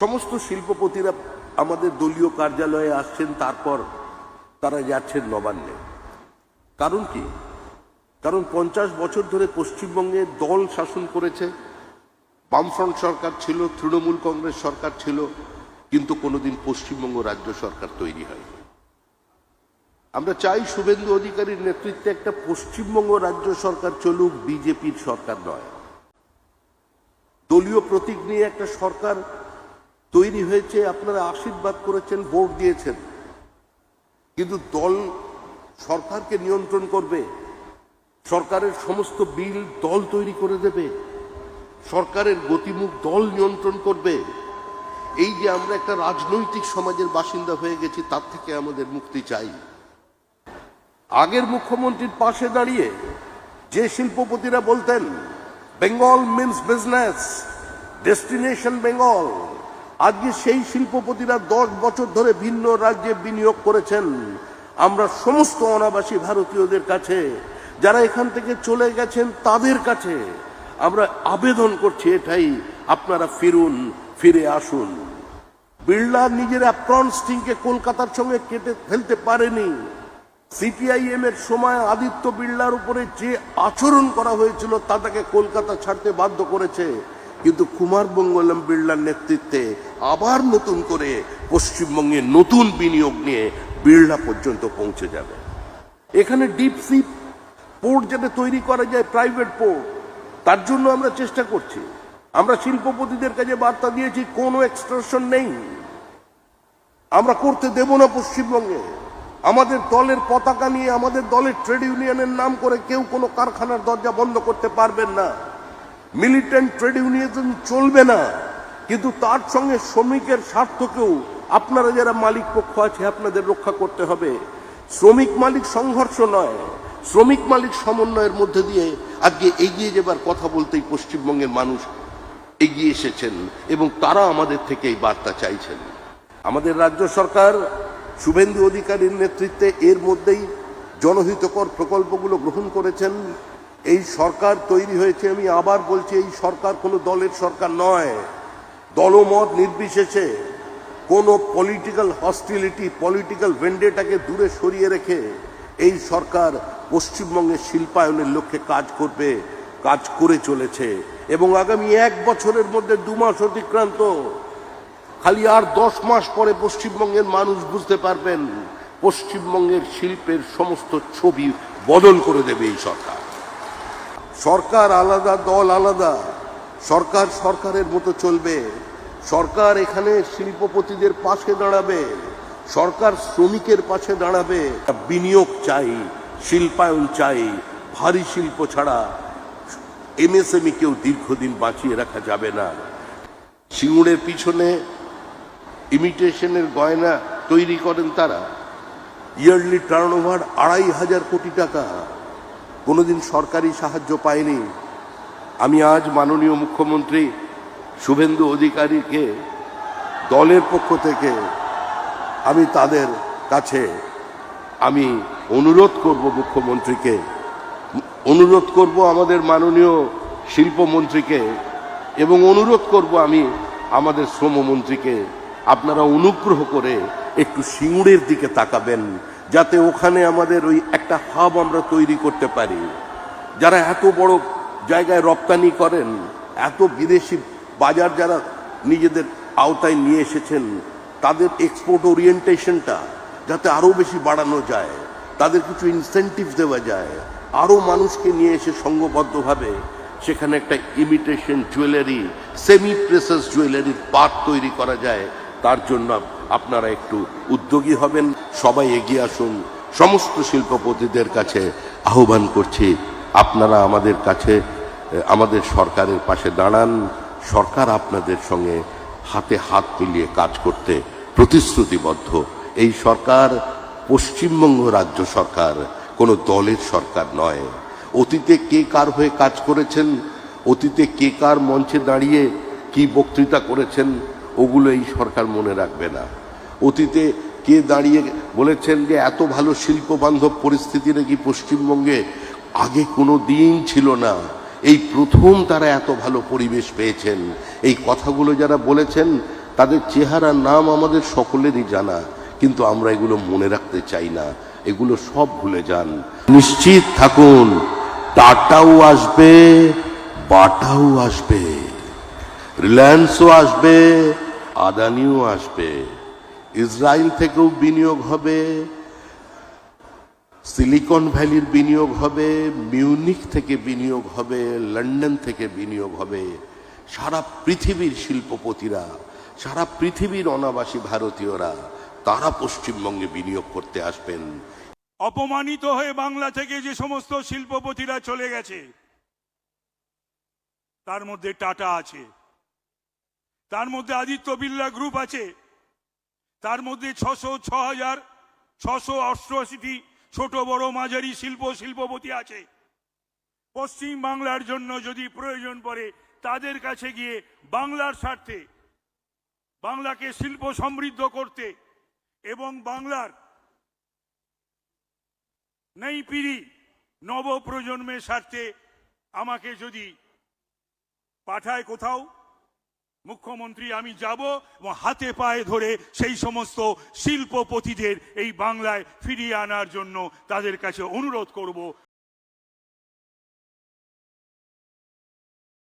সমস্ত শিল্পপতিরা আমাদের দলীয় কার্যালয়ে আসছেন, তারপর তারা যাচ্ছেন নবান্নে। কারণ কি? কারণ 50 বছর ধরে পশ্চিমবঙ্গে দল শাসন করেছে। বামফ্রন্ট সরকার ছিল, তৃণমূল কংগ্রেস সরকার ছিল, কিন্তু কোনোদিন পশ্চিমবঙ্গ রাজ্য সরকার তৈরি হয়নি। আমরা চাই শুভেন্দু অধিকারীর নেতৃত্বে একটা পশ্চিমবঙ্গ রাজ্য সরকার চলুক, বিজেপির সরকার নয়। দলীয় প্রতীক নিয়ে একটা সরকার তৈরি হয়েছে, আপনারা আশীর্বাদ করেছেন, ভোট দিয়েছেন, কিন্তু দল সরকারকে নিয়ন্ত্রণ করবে। সরকারের সমস্ত বিল দল তৈরি করে দেবে, সরকারের গতিমুখ দল নিয়ন্ত্রণ করবে। এই যে আমরা একটা রাজনৈতিক সমাজের বাসিন্দা হয়ে গেছি, তার থেকে আমাদের মুক্তি চাই। আগের মুখ্যমন্ত্রীর পাশে দাঁড়িয়ে যে শিল্পপতিরা বলতেন Bengal means business, destination Bengal, আজকে সেই শিল্পপতিরা 10 বছর ধরে ভিন্ন রাজ্যে বিনিয়োগ করেছেন। আমরা সমস্ত অনাবাসী ভারতীয়দের কাছে, যারা এখান থেকে চলে গেছেন, তাদের কাছে আমরা আবেদন করছি এটাই, আপনারা ফিরুন, ফিরে আসুন। বিড়লা নিজের অ্যাপ্রন স্টিংকে কলকাতার সঙ্গে কেটে ফেলতে পারেনি। সিপিআইএম এর সময় আদিত্য বিড়লার উপরে যে আচরণ করা হয়েছিল, তা তাকে কলকাতা ছাড়তে বাধ্য করেছে। কিন্তু কুমার মঙ্গলম বিড়লার নেতৃত্বে আবার নতুন করে পশ্চিমবঙ্গে নতুন বিনিয়োগ নিয়ে বিড়লা পর্যন্ত পৌঁছে যাবে। এখানে ডিপ সি পোর্ট যাতে তৈরি করা যায়, প্রাইভেট পোর্ট, তার জন্য আমরা চেষ্টা করছি। আমরা শিল্পপতিদের কাছে বার্তা দিয়েছি, কোনো এক্সট্রাকশন নেই, আমরা করতে দেব না পশ্চিমবঙ্গে। আমাদের দলের পতাকা নিয়ে, আমাদের দলের ট্রেড ইউনিয়নের নাম করে কেউ কোনো কারখানার দরজা বন্ধ করতে পারবেন না। মিলিটেন্ট ট্রেড ইউনিয়ন চলবে না, কিন্তু তার সঙ্গে শ্রমিকের স্বার্থকেও আপনারা যারা মালিক পক্ষ আছে, আপনাদের রক্ষা করতে হবে। শ্রমিক মালিক সংঘর্ষ নয়, শ্রমিক মালিক সমন্বয়ের মধ্যে দিয়ে আজকে এগিয়ে যাবার কথা বলতেই পশ্চিমবঙ্গের মানুষ এগিয়ে এসেছেন, এবং তারা আমাদের থেকে এই বার্তা চাইছেন। আমাদের রাজ্য সরকার শুভেন্দু অধিকারীর নেতৃত্বে এর মধ্যেই জনহিতকর প্রকল্পগুলো গ্রহণ করেছেন। এই সরকার তৈরি হয়েছে, আমি আবার বলছি, এই সরকার কোনো দলের সরকার নয়। দলমত নির্বিশেষে কোনো পলিটিক্যাল হস্টিলিটি, পলিটিক্যাল ভেন্ডেটাকে দূরে সরিয়ে রেখে এই সরকার পশ্চিমবঙ্গের শিল্পায়নের লক্ষ্যে কাজ করবে, কাজ করে চলেছে। এবং আগামী 1 বছরের মধ্যে 2 মাস অতিক্রান্ত, খালি আর 10 মাস পরে পশ্চিমবঙ্গের মানুষ বুঝতে পারবেন পশ্চিমবঙ্গের শিল্পের সমস্ত ছবি বদল করে দেবে এই সরকার। সরকার আলাদা, দল আলাদা। সরকার সরকারের মতো চলবে। সরকার এখানে শিল্পপতিদের পাশে দাঁড়াবে, সরকার শ্রমিকের পাশে দাঁড়াবে। বিনিয়োগ চাই, শিল্পায়ন চাই। ভারী শিল্প ছাড়া এমএসএমই কেউ দীর্ঘদিন বাঁচিয়ে রাখা যাবে না। সিঙ্গুরের পিছনে ইমিটেশনের গয়না তৈরি করেন তারা, ইয়ারলি টার্নওভার 2,500 কোটি টাকা, কোনোদিন সরকারি সাহায্য পায়নি। আমি আজ মাননীয় মুখ্যমন্ত্রী শুভেন্দু অধিকারীকে দলের পক্ষ থেকে আমি তাদের কাছে আমি অনুরোধ করব, মুখ্যমন্ত্রীকে অনুরোধ করব, আমাদের মাননীয় শিল্পমন্ত্রীকে, এবং অনুরোধ করব আমি আমাদের শ্রমমন্ত্রীকে, আপনারা অনুগ্রহ করে একটু সিঙ্গুরের দিকে তাকাবেন, যাতে ওখানে আমাদের ওই একটা হাব আমরা তৈরি করতে পারি। যারা এত বড় জায়গায় রপ্তানি করেন, এত বিদেশি বাজার যারা নিজেদের আওতায় নিয়ে এসেছেন, তাদের এক্সপোর্ট ওরিয়েন্টেশনটা যাতে আরও বেশি বাড়ানো যায়, তাদের কিছু ইনসেন্টিভ দেওয়া যায়, আরও মানুষকে নিয়ে এসে সংঘবদ্ধভাবে সেখানে একটা ইমিটেশন জুয়েলারি, সেমি প্রেসাস জুয়েলারির পার্ক তৈরি করা যায়, তার জন্য আপনারা একটু উদ্যোগী হবেন। সবাই এগিয়ে আসুন। সমস্ত শিল্পপতিদের কাছে আহ্বান করছি, আপনারা আমাদের কাছে, আমাদের সরকারের পাশে দাঁড়ান। সরকার আপনাদের সঙ্গে হাতে হাত মিলিয়ে কাজ করতে প্রতিশ্রুতিবদ্ধ। এই সরকার পশ্চিমবঙ্গ রাজ্য সরকার, কোনো দলের সরকার নয়। অতীতে কে কার হয়ে কাজ করেছেন, অতীতে কে কার মঞ্চে দাঁড়িয়ে কি বক্তৃতা করেছেন, ওগুলো এই সরকার মনে রাখবে না। অতীতে কে দাঁড়িয়ে বলেছেন যে এত ভালো শিল্প বান্ধব পরিস্থিতি নাকি পশ্চিমবঙ্গে আগে কোনো দিন ছিল না, এই প্রথম তারা এত ভালো পরিবেশ পেয়েছেন, এই কথাগুলো যারা বলেছেন তাদের চেহারা নাম আমাদের সকলেরই জানা, কিন্তু আমরা এগুলো মনে রাখতে চাই না, এগুলো সব ভুলে যান। নিশ্চিত থাকুন, টাটাও আসবে, বাটাও আসবে, রিলায়েন্সও আসবে, আদানিও আসবে, ইসরায়েল থেকেও বিনিয়োগ হবে, সিলিকন ভ্যালির বিনিয়োগ হবে, মিউনিক থেকে বিনিয়োগ হবে, লন্ডন থেকে বিনিয়োগ হবে। সারা পৃথিবীর শিল্পপতিরা, সারা পৃথিবীর অনাবাসী ভারতীয়রা তারা পশ্চিমবঙ্গে বিনিয়োগ করতে আসবেন। অপমানিত হয়ে বাংলা থেকে যে সমস্ত শিল্পপতিরা চলে গেছে, তার মধ্যে টাটা আছে, তার মধ্যে আদিত্য বিড়লা গ্রুপ আছে, তার মধ্যে 6,688টি ছোট বড় মাঝারি শিল্পপতি আছে। পশ্চিম বাংলার জন্য যদি প্রয়োজন পড়ে তাদের কাছে গিয়ে বাংলার স্বার্থে, বাংলাকে শিল্প সমৃদ্ধ করতে এবং বাংলার নেই পিড়ি নব প্রজন্মের স্বার্থে আমাকে যদি পাঠায় কোথাও মুখ্যমন্ত্রী, আমি যাব এবং হাতে পায়ে ধরে সেই সমস্ত শিল্পপতিদের এই বাংলায় ফিরিয়ে আনার জন্য তাদের কাছে অনুরোধ করব।